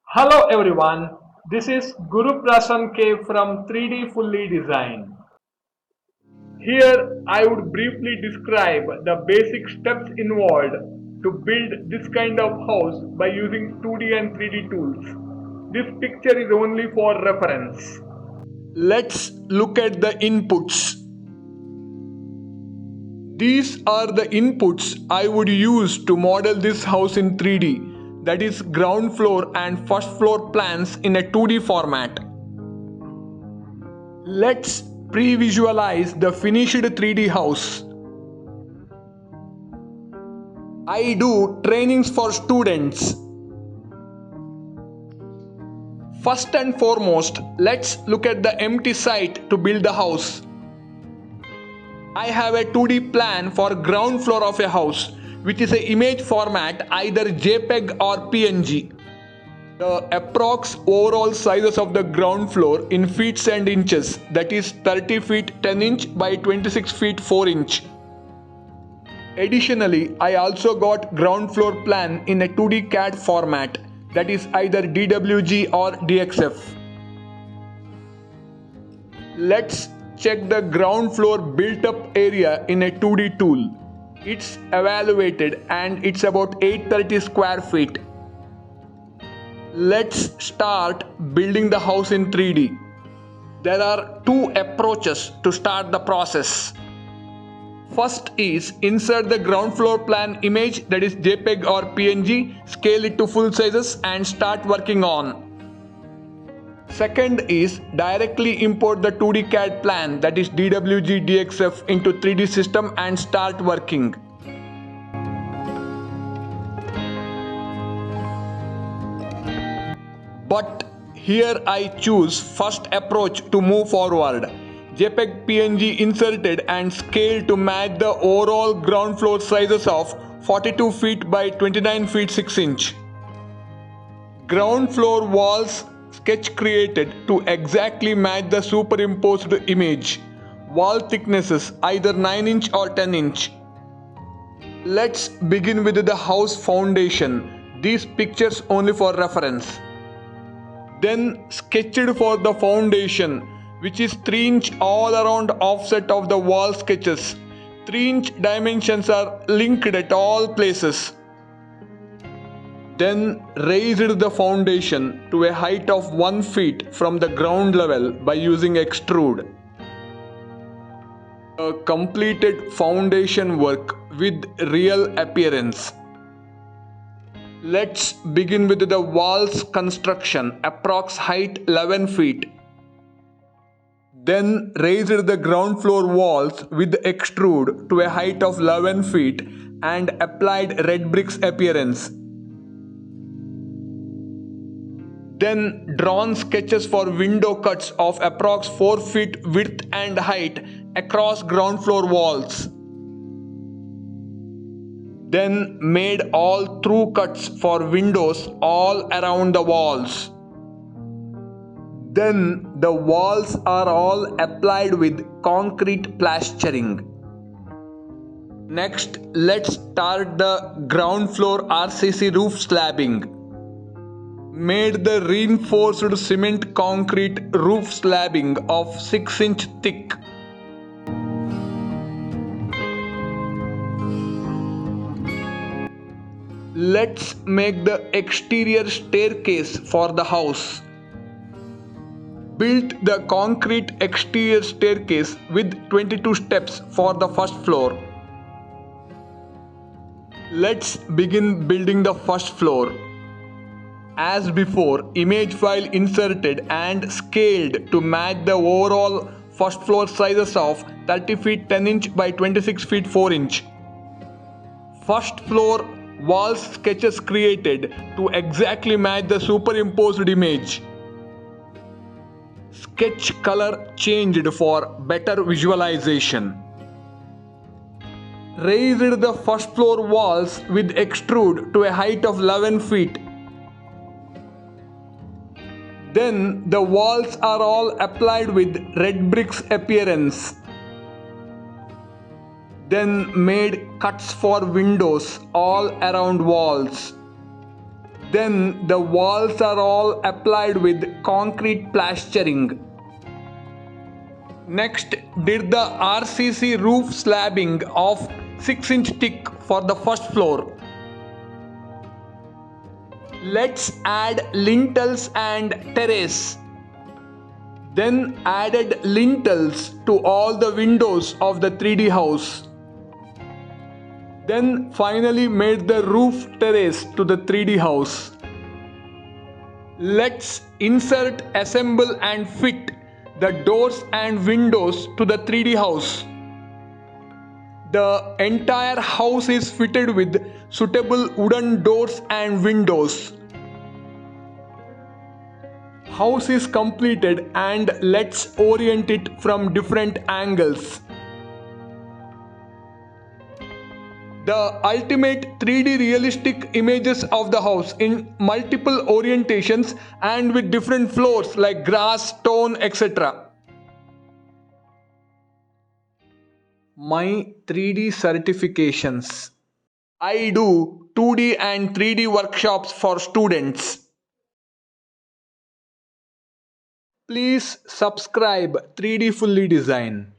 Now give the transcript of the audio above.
Hello everyone, this is Guru Prasan K from 3D Fully Design. Here I would briefly describe the basic steps involved to build this kind of house by using 2D and 3D tools. This picture is only for reference. Let's look at the inputs. These are the inputs I would use to model this house in 3D, that is ground floor and first floor plans in a 2D format. Let's pre-visualize the finished 3D house. I do trainings for students. First and foremost, let's look at the empty site to build the house. I have a 2D plan for ground floor of a house, which is an image format either JPEG or PNG. The approx overall sizes of the ground floor in feet and inches, that is 30 feet 10 inch by 26 feet 4 inch. Additionally, I also got ground floor plan in a 2D CAD format, that is either DWG or DXF. Let's check the ground floor built up area in a 2D tool. It's evaluated and it's about 830 square feet. Let's start building the house in 3D. There are two approaches to start the process. First is insert the ground floor plan image, that is JPEG or PNG, scale it to full sizes and start working on. Second is directly import the 2D CAD plan, that is DWG DXF, into 3D system and start working. But here I choose first approach to move forward. JPEG PNG inserted and scaled to match the overall ground floor sizes of 42 feet by 29 feet 6 inch. Ground floor walls sketch created to exactly match the superimposed image. Wall thicknesses either 9 inch or 10 inch. Let's begin with the house foundation. These pictures only for reference. Then sketched for the foundation, which is 3 inch all around offset of the wall sketches. 3 inch dimensions are linked at all places. Then raised the foundation to a height of 1 feet from the ground level by using extrude. A completed foundation work with real appearance. Let's begin with the walls construction, approx height 11 feet. Then raised the ground floor walls with extrude to a height of 11 feet and applied red bricks appearance. Then drawn sketches for window cuts of approx 4 feet width and height across ground floor walls. Then made all through cuts for windows all around the walls. Then the walls are all applied with concrete plastering. Next, let's start the ground floor RCC roof slabbing. Made the reinforced cement concrete roof slabbing of 6 inch thick. Let's make the exterior staircase for the house. Built the concrete exterior staircase with 22 steps for the first floor. Let's begin building the first floor. As before, image file inserted and scaled to match the overall first floor sizes of 30 feet 10 inch by 26 feet 4 inch. First floor walls sketches created to exactly match the superimposed image. Sketch color changed for better visualization. Raised the first floor walls with extrude to a height of 11 feet. Then the walls are all applied with red bricks appearance. Then made cuts for windows all around walls. Then the walls are all applied with concrete plastering. Next, did the RCC roof slabbing of 6-inch thick for the first floor. Let's add lintels and terrace. Then added lintels to all the windows of the 3D house. Then finally made the roof terrace to the 3D house. Let's insert, assemble and fit the doors and windows to the 3D house. The entire house is fitted with suitable wooden doors and windows. House is completed and let's orient it from different angles. The ultimate 3D realistic images of the house in multiple orientations and with different floors like grass, stone, etc. My 3D certifications. I do 2D and 3D workshops for students. Please subscribe 3D Fully Design.